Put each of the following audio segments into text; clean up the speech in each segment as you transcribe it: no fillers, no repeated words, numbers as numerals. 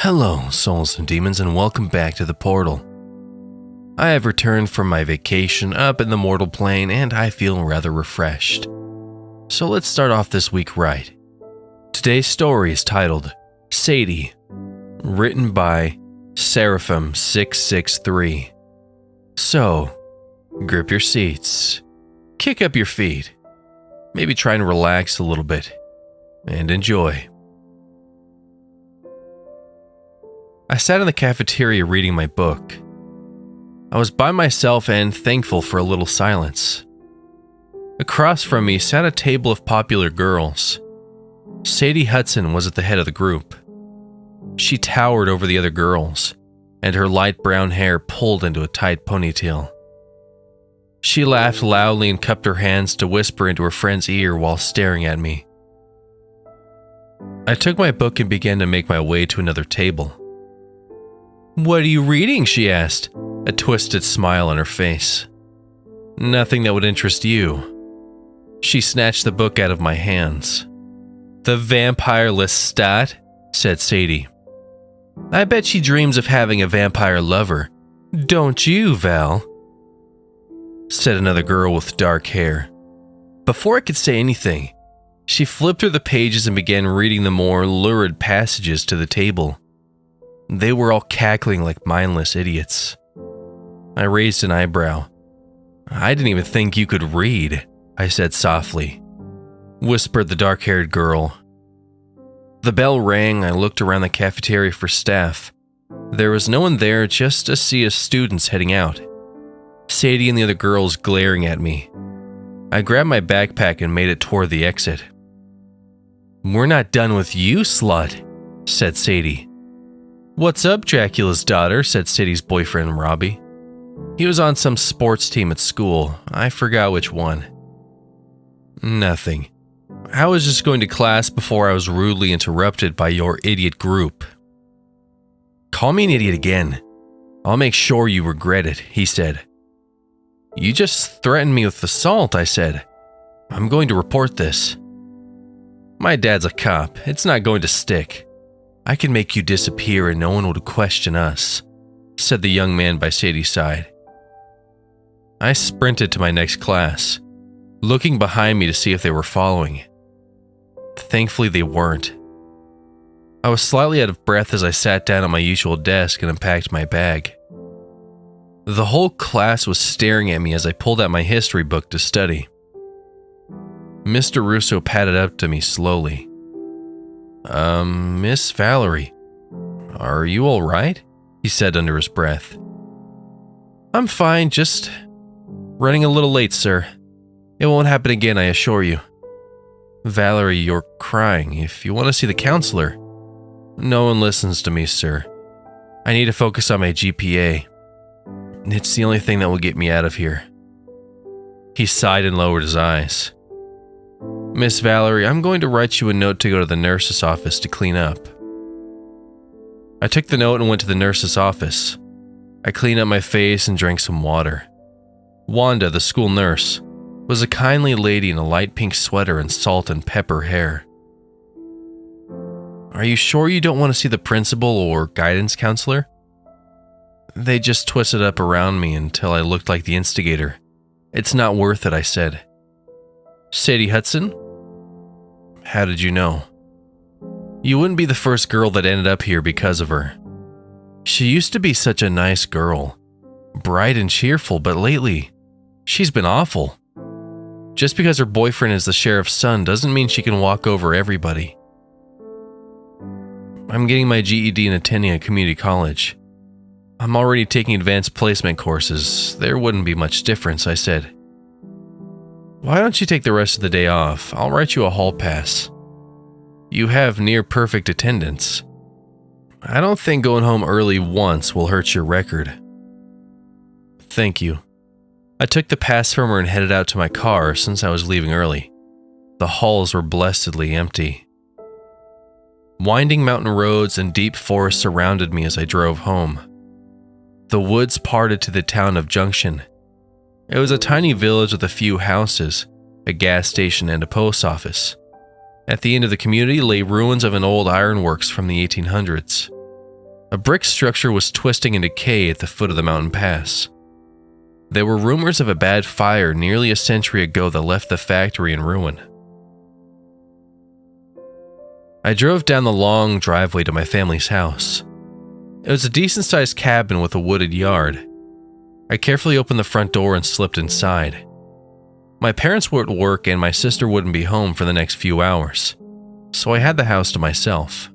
Hello, souls and demons, and welcome back to the portal. I have returned from my vacation up in the mortal plane, and I feel rather refreshed. So let's start off this week right. Today's story is titled Sadie, written by Seraphim663. So, grip your seats, kick up your feet, maybe try and relax a little bit, and enjoy. I sat in the cafeteria reading my book. I was by myself and thankful for a little silence. Across from me sat a table of popular girls. Sadie Hudson was at the head of the group. She towered over the other girls, and her light brown hair pulled into a tight ponytail. She laughed loudly and cupped her hands to whisper into her friend's ear while staring at me. I took my book and began to make my way to another table. "What are you reading?" she asked, a twisted smile on her face. "Nothing that would interest you." She snatched the book out of my hands. "The Vampire Lestat," said Sadie. "I bet she dreams of having a vampire lover. Don't you, Val?" said another girl with dark hair. Before I could say anything, she flipped through the pages and began reading the more lurid passages to the table. They were all cackling like mindless idiots. I raised an eyebrow. "I didn't even think you could read," I said softly, whispered the dark-haired girl. The bell rang. I looked around the cafeteria for staff. There was no one there, just a sea of students heading out. Sadie and the other girls glaring at me. I grabbed my backpack and made it toward the exit. "We're not done with you, slut," said Sadie. "What's up, Dracula's daughter?" said Sadie's boyfriend, Robbie. He was on some sports team at school. I forgot which one. "Nothing. I was just going to class before I was rudely interrupted by your idiot group." "Call me an idiot again. I'll make sure you regret it," he said. "You just threatened me with assault," I said. "I'm going to report this." "My dad's a cop. It's not going to stick. I can make you disappear and no one would question us," said the young man by Sadie's side. I sprinted to my next class, looking behind me to see if they were following. Thankfully, they weren't. I was slightly out of breath as I sat down at my usual desk and unpacked my bag. The whole class was staring at me as I pulled out my history book to study. Mr. Russo padded up to me slowly. Miss Valerie, are you all right?" he said under his breath. "I'm fine, just running a little late, sir. It won't happen again, I assure you." "Valerie, you're crying. If you want to see the counselor." "No one listens to me, sir. I need to focus on my GPA. It's the only thing that will get me out of here." He sighed and lowered his eyes. "Miss Valerie, I'm going to write you a note to go to the nurse's office to clean up." I took the note and went to the nurse's office. I cleaned up my face and drank some water. Wanda, the school nurse, was a kindly lady in a light pink sweater and salt and pepper hair. "Are you sure you don't want to see the principal or guidance counselor?" "They just twisted up around me until I looked like the instigator. It's not worth it," I said. "Sadie Hudson? How did you know?" "You wouldn't be the first girl that ended up here because of her. She used to be such a nice girl, bright and cheerful, but lately, she's been awful. Just because her boyfriend is the sheriff's son doesn't mean she can walk over everybody." "I'm getting my GED and attending a community college. I'm already taking advanced placement courses. There wouldn't be much difference," I said. "Why don't you take the rest of the day off? I'll write you a hall pass. You have near perfect attendance. I don't think going home early once will hurt your record." "Thank you." I took the pass from her and headed out to my car since I was leaving early. The halls were blessedly empty. Winding mountain roads and deep forests surrounded me as I drove home. The woods parted to the town of Junction. It was a tiny village with a few houses, a gas station, and a post office. At the end of the community lay ruins of an old ironworks from the 1800s. A brick structure was twisting in decay at the foot of the mountain pass. There were rumors of a bad fire nearly a century ago that left the factory in ruin. I drove down the long driveway to my family's house. It was a decent-sized cabin with a wooded yard. I carefully opened the front door and slipped inside. My parents were at work and my sister wouldn't be home for the next few hours, so I had the house to myself.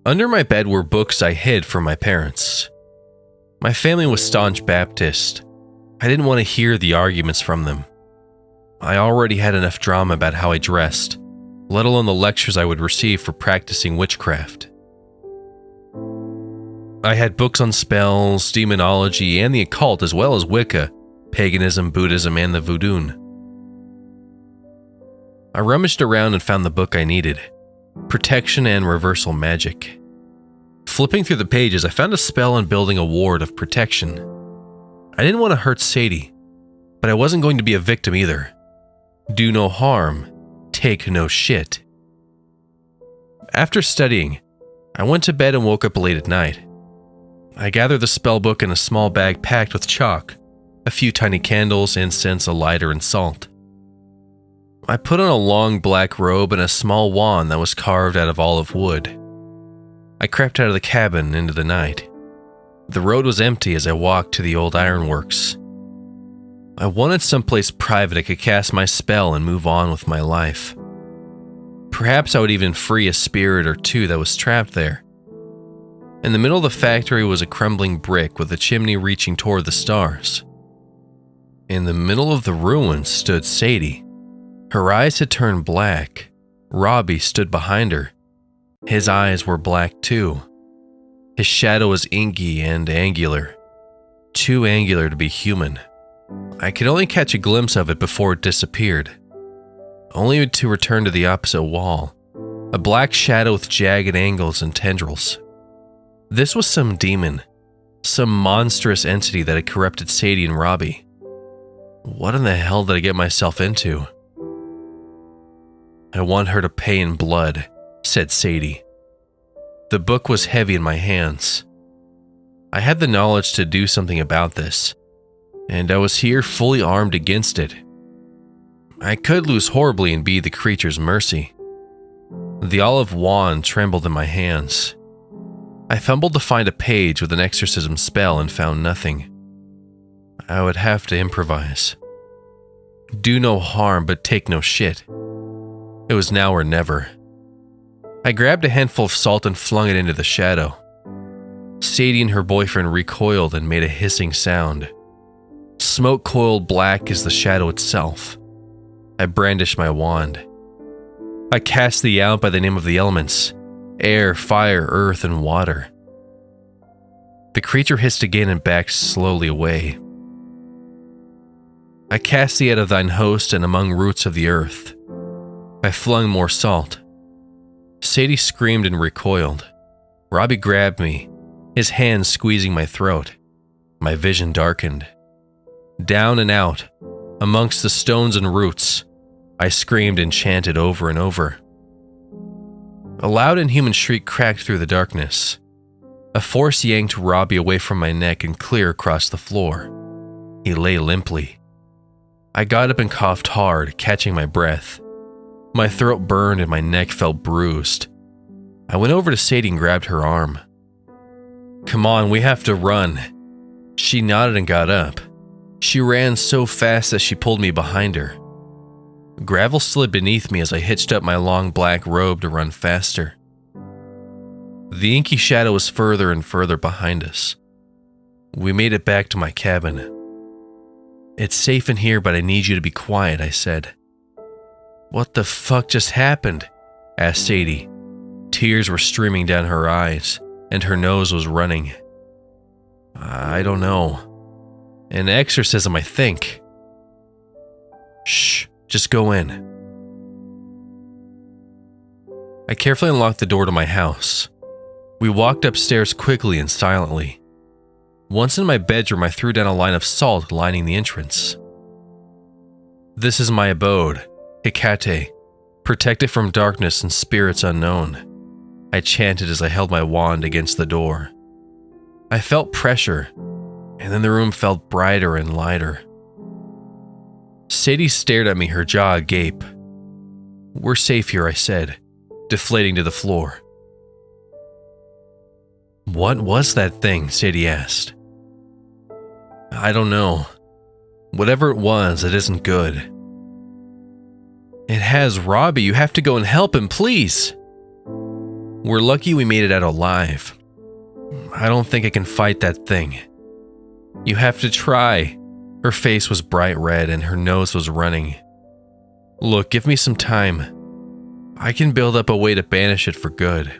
Under my bed were books I hid from my parents. My family was staunch Baptist. I didn't want to hear the arguments from them. I already had enough drama about how I dressed, let alone the lectures I would receive for practicing witchcraft. I had books on spells, demonology, and the occult, as well as Wicca, paganism, Buddhism, and the voodoo. I rummaged around and found the book I needed, Protection and Reversal Magic. Flipping through the pages, I found a spell on building a ward of protection. I didn't want to hurt Sadie, but I wasn't going to be a victim either. Do no harm, take no shit. After studying, I went to bed and woke up late at night. I gathered the spell book in a small bag packed with chalk, a few tiny candles, incense, a lighter, and salt. I put on a long black robe and a small wand that was carved out of olive wood. I crept out of the cabin into the night. The road was empty as I walked to the old ironworks. I wanted someplace private I could cast my spell and move on with my life. Perhaps I would even free a spirit or two that was trapped there. In the middle of the factory was a crumbling brick with a chimney reaching toward the stars. In the middle of the ruins stood Sadie. Her eyes had turned black. Robbie stood behind her. His eyes were black too. His shadow was inky and angular. Too angular to be human. I could only catch a glimpse of it before it disappeared, only to return to the opposite wall, a black shadow with jagged angles and tendrils. This was some demon, some monstrous entity that had corrupted Sadie and Robbie. What in the hell did I get myself into? I want her to pay in blood, said Sadie. The book was heavy in my hands. I had the knowledge to do something about this, and I was here fully armed against it. I could lose horribly and be the creature's mercy. The olive wand trembled in my hands. I fumbled to find a page with an exorcism spell and found nothing. I would have to improvise. Do no harm, but take no shit. It was now or never. I grabbed a handful of salt and flung it into the shadow. Sadie and her boyfriend recoiled and made a hissing sound. Smoke coiled black as the shadow itself. I brandished my wand. I cast thee out by the name of the elements: air, fire, earth, and water. The creature hissed again and backed slowly away. I cast thee out of thine host and among roots of the earth. I flung more salt. Sadie screamed and recoiled. Robbie grabbed me, his hands squeezing my throat. My vision darkened. Down and out, amongst the stones and roots, I screamed and chanted over and over. A loud inhuman shriek cracked through the darkness. A force yanked Robbie away from my neck and clear across the floor. He lay limply. I got up and coughed hard, catching my breath. My throat burned and my neck felt bruised. I went over to Sadie and grabbed her arm. Come on, we have to run. She nodded and got up. She ran so fast that she pulled me behind her. Gravel slid beneath me as I hitched up my long black robe to run faster. The inky shadow was further and further behind us. We made it back to my cabin. It's safe in here, but I need you to be quiet, I said. What the fuck just happened? Asked Sadie. Tears were streaming down her eyes, and her nose was running. I don't know. An exorcism, I think. Shh, just go in. I carefully unlocked the door to my house. We walked upstairs quickly and silently. Once in my bedroom, I threw down a line of salt lining the entrance. This is my abode, Hecate, protected from darkness and spirits unknown. I chanted as I held my wand against the door. I felt pressure, and then the room felt brighter and lighter. Sadie stared at me, her jaw agape. "We're safe here," I said, deflating to the floor. "What was that thing?" Sadie asked. "I don't know. Whatever it was, it isn't good." "It has Robbie. You have to go and help him, please." "We're lucky we made it out alive. I don't think I can fight that thing." "You have to try." Her face was bright red and her nose was running. "Look, give me some time. I can build up a way to banish it for good."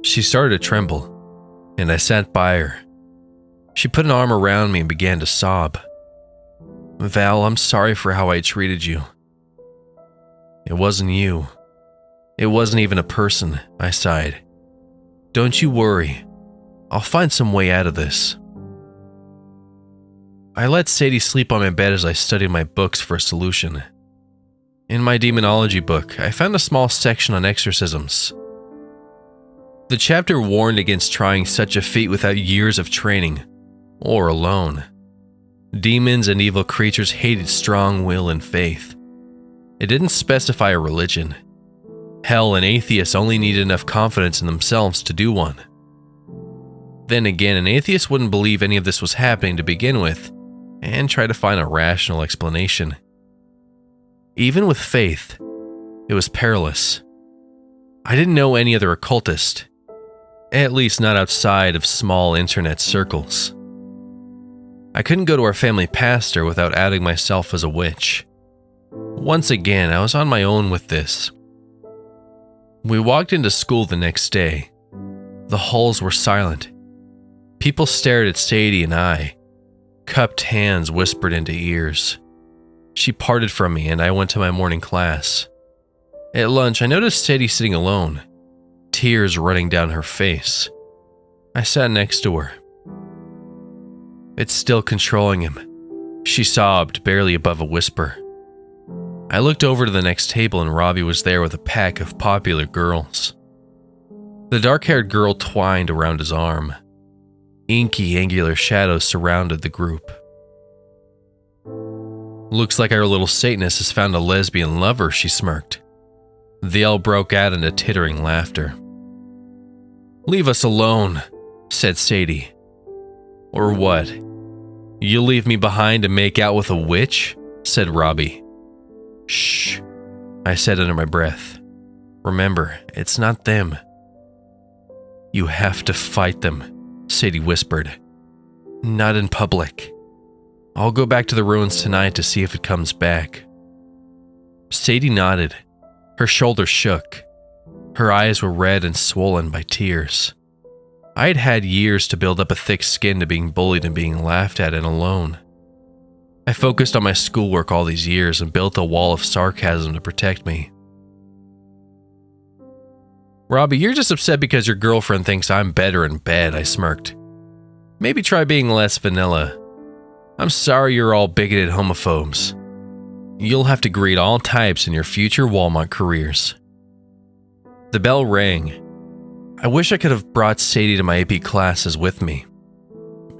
She started to tremble, and I sat by her. She put an arm around me and began to sob. "Val, I'm sorry for how I treated you." "It wasn't you. It wasn't even a person," I sighed. "Don't you worry. I'll find some way out of this." I let Sadie sleep on my bed as I studied my books for a solution. In my demonology book, I found a small section on exorcisms. The chapter warned against trying such a feat without years of training, or alone. Demons and evil creatures hated strong will and faith. It didn't specify a religion. Hell and atheists only needed enough confidence in themselves to do one. Then again, an atheist wouldn't believe any of this was happening to begin with, and try to find a rational explanation. Even with faith, it was perilous. I didn't know any other occultist, at least not outside of small internet circles. I couldn't go to our family pastor without outing myself as a witch. Once again, I was on my own with this. We walked into school the next day. The halls were silent. People stared at Sadie and I. Cupped hands whispered into ears. She parted from me and I went to my morning class. At lunch, I noticed Sadie sitting alone, tears running down her face. I sat next to her. "It's still controlling him," she sobbed, barely above a whisper. I looked over to the next table and Robbie was there with a pack of popular girls. The dark-haired girl twined around his arm. Inky, angular shadows surrounded the group. "Looks like our little Satanist has found a lesbian lover," she smirked. They all broke out into tittering laughter. "Leave us alone," said Sadie. "Or what? You'll leave me behind to make out with a witch?" said Robbie. "Shh," I said under my breath. "Remember, it's not them." "You have to fight them," Sadie whispered. "Not in public. I'll go back to the ruins tonight to see if it comes back." Sadie nodded. Her shoulders shook. Her eyes were red and swollen by tears. I had had years to build up a thick skin to being bullied and being laughed at and alone. I focused on my schoolwork all these years and built a wall of sarcasm to protect me. "Robbie, you're just upset because your girlfriend thinks I'm better in bed," I smirked. "Maybe try being less vanilla. I'm sorry you're all bigoted homophobes. You'll have to greet all types in your future Walmart careers." The bell rang. I wish I could have brought Sadie to my AP classes with me.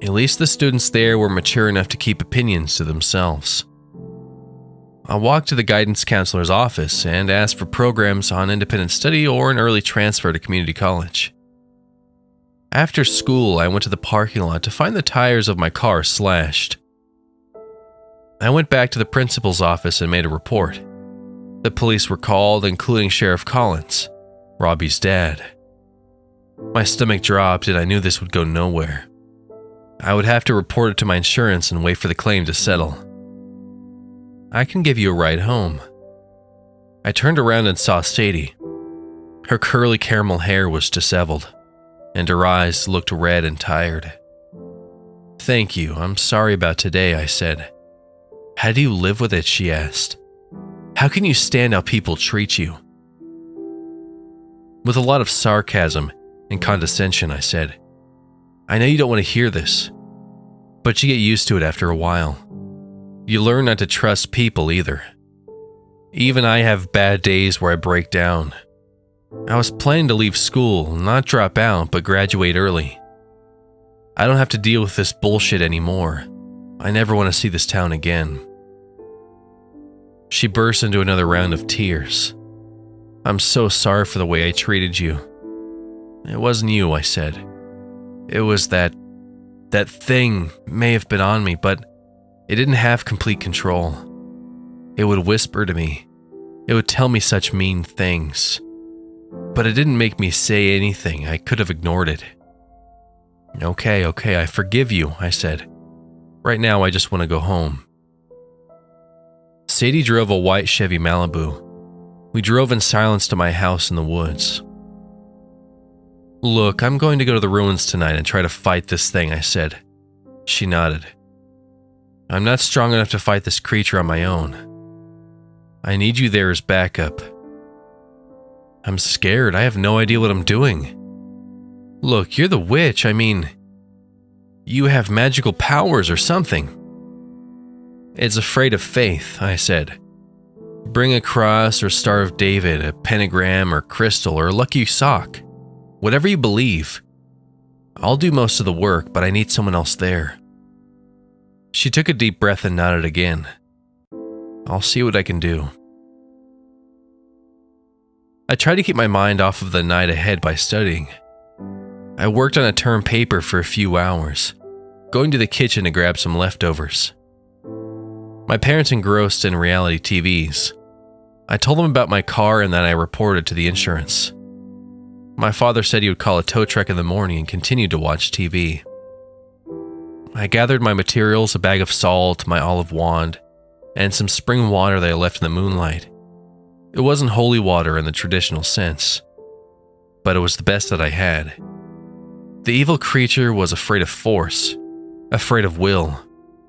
At least the students there were mature enough to keep opinions to themselves. I walked to the guidance counselor's office and asked for programs on independent study or an early transfer to community college. After school, I went to the parking lot to find the tires of my car slashed. I went back to the principal's office and made a report. The police were called, including Sheriff Collins, Robbie's dad. My stomach dropped and I knew this would go nowhere. I would have to report it to my insurance and wait for the claim to settle. "I can give you a ride home." I turned around and saw Sadie. Her curly caramel hair was disheveled, and her eyes looked red and tired. "Thank you, I'm sorry about today," I said. "How do you live with it?" she asked. "How can you stand how people treat you?" With a lot of sarcasm and condescension, I said, "I know you don't want to hear this, but you get used to it after a while. You learn not to trust people either. Even I have bad days where I break down. I was planning to leave school, not drop out, but graduate early. I don't have to deal with this bullshit anymore. I never want to see this town again." She burst into another round of tears. "I'm so sorry for the way I treated you." "It wasn't you," I said. "It was that thing may have been on me, but it didn't have complete control. It would whisper to me. It would tell me such mean things. But it didn't make me say anything. I could have ignored it." Okay, I forgive you," I said. "Right now, I just want to go home." Sadie drove a white Chevy Malibu. We drove in silence to my house in the woods. "Look, I'm going to go to the ruins tonight and try to fight this thing," I said. She nodded. "I'm not strong enough to fight this creature on my own. I need you there as backup." "I'm scared. I have no idea what I'm doing." "Look, you're the witch. I mean, you have magical powers or something." "It's afraid of faith," I said. "Bring a cross or Star of David, a pentagram or crystal or a lucky sock. Whatever you believe. I'll do most of the work, but I need someone else there." She took a deep breath and nodded again. "I'll see what I can do." I tried to keep my mind off of the night ahead by studying. I worked on a term paper for a few hours, going to the kitchen to grab some leftovers. My parents engrossed in reality TVs. I told them about my car and that I reported to the insurance. My father said he would call a tow truck in the morning and continued to watch TV. I gathered my materials, a bag of salt, my olive wand, and some spring water that I left in the moonlight. It wasn't holy water in the traditional sense, but it was the best that I had. The evil creature was afraid of force, afraid of will,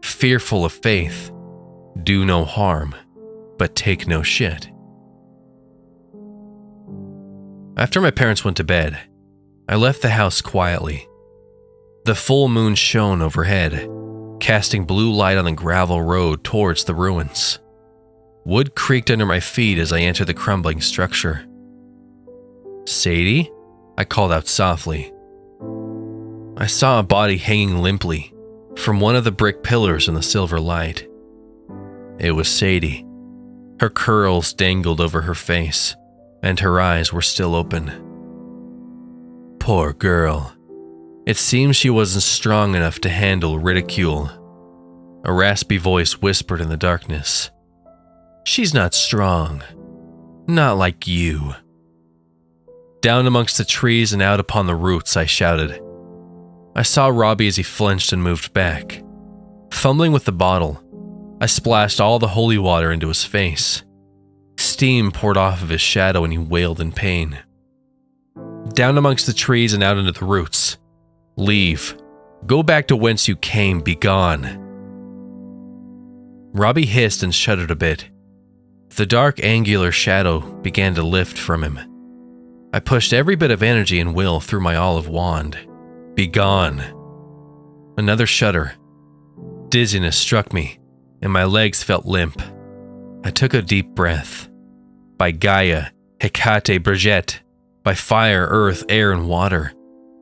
fearful of faith, do no harm, but take no shit. After my parents went to bed, I left the house quietly. The full moon shone overhead, casting blue light on the gravel road towards the ruins. Wood creaked under my feet as I entered the crumbling structure. "Sadie?" I called out softly. I saw a body hanging limply from one of the brick pillars in the silver light. It was Sadie. Her curls dangled over her face, and her eyes were still open. Poor girl. It seems she wasn't strong enough to handle ridicule. A raspy voice whispered in the darkness. "She's not strong. Not like you." Down amongst the trees and out upon the roots, I shouted. I saw Robbie as he flinched and moved back. Fumbling with the bottle, I splashed all the holy water into his face. Steam poured off of his shadow and he wailed in pain. Down amongst the trees and out into the roots. "Leave. Go back to whence you came. Be gone." Robbie hissed and shuddered a bit. The dark, angular shadow began to lift from him. I pushed every bit of energy and will through my olive wand. "Be gone." Another shudder. Dizziness struck me, and my legs felt limp. I took a deep breath. By Gaia, Hecate, Brigitte, by fire, earth, air, and water,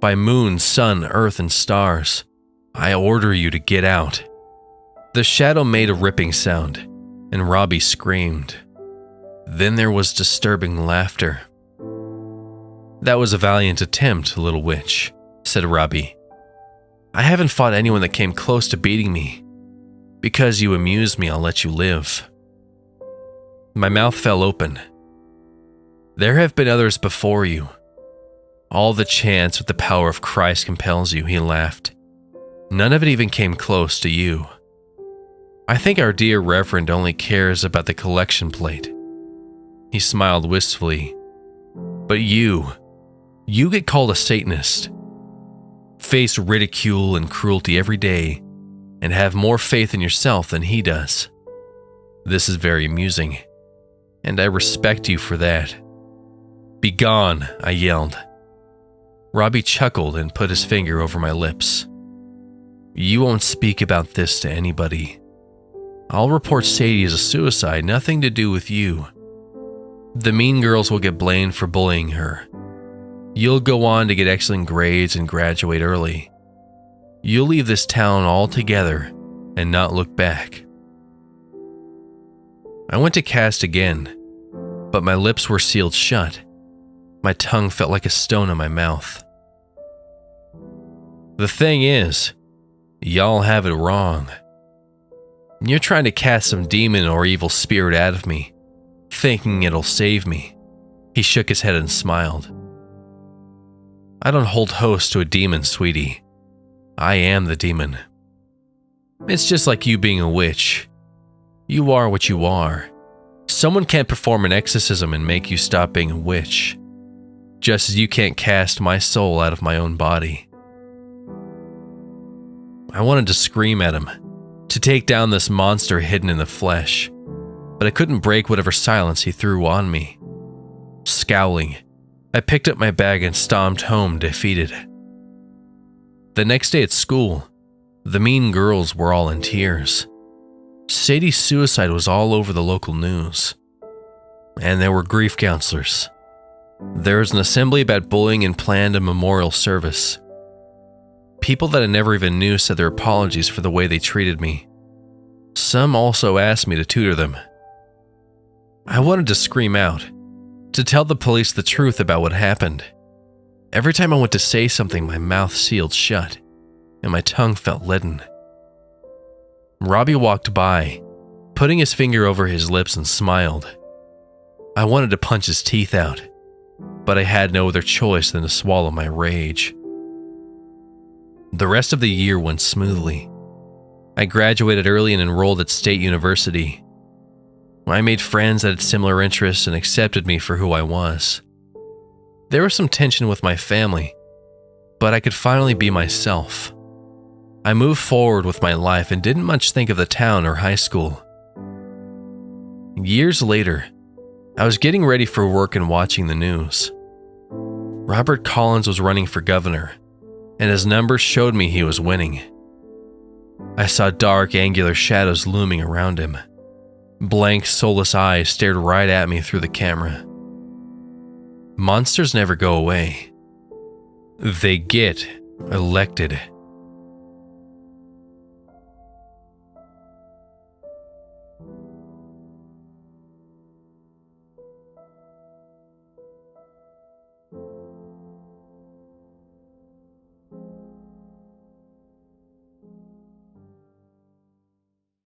by moon, sun, earth, and stars, I order you to get out. The shadow made a ripping sound, and Robbie screamed. Then there was disturbing laughter. "That was a valiant attempt, little witch," said Robbie. "I haven't fought anyone that came close to beating me. Because you amuse me, I'll let you live." My mouth fell open. "There have been others before you. All the chance with the power of Christ compels you," he laughed. "None of it even came close to you. I think our dear Reverend only cares about the collection plate." He smiled wistfully. "But you get called a Satanist. Face ridicule and cruelty every day, and have more faith in yourself than he does. This is very amusing, and I respect you for that." "Be gone," I yelled. Robbie chuckled and put his finger over my lips. "You won't speak about this to anybody. I'll report Sadie as a suicide, nothing to do with you." The mean girls will get blamed for bullying her. You'll go on to get excellent grades and graduate early. You'll leave this town altogether and not look back. I went to cast again, but my lips were sealed shut. My tongue felt like a stone in my mouth. The thing is, y'all have it wrong. You're trying to cast some demon or evil spirit out of me, thinking it'll save me. He shook his head and smiled. I don't hold host to a demon, sweetie. I am the demon. It's just like you being a witch. You are what you are. Someone can't perform an exorcism and make you stop being a witch, just as you can't cast my soul out of my own body. I wanted to scream at him, to take down this monster hidden in the flesh, but I couldn't break whatever silence he threw on me. Scowling, I picked up my bag and stomped home defeated. The next day at school, the mean girls were all in tears. Sadie's suicide was all over the local news. And there were grief counselors. There was an assembly about bullying and planned a memorial service. People that I never even knew said their apologies for the way they treated me. Some also asked me to tutor them. I wanted to scream out, to tell the police the truth about what happened. Every time I went to say something, my mouth sealed shut, and my tongue felt leaden. Robbie walked by, putting his finger over his lips and smiled. I wanted to punch his teeth out, but I had no other choice than to swallow my rage. The rest of the year went smoothly. I graduated early and enrolled at State University. I made friends that had similar interests and accepted me for who I was. There was some tension with my family, but I could finally be myself. I moved forward with my life and didn't much think of the town or high school. Years later, I was getting ready for work and watching the news. Robert Collins was running for governor, and his numbers showed me he was winning. I saw dark, angular shadows looming around him. Blank, soulless eyes stared right at me through the camera. Monsters never go away. They get elected.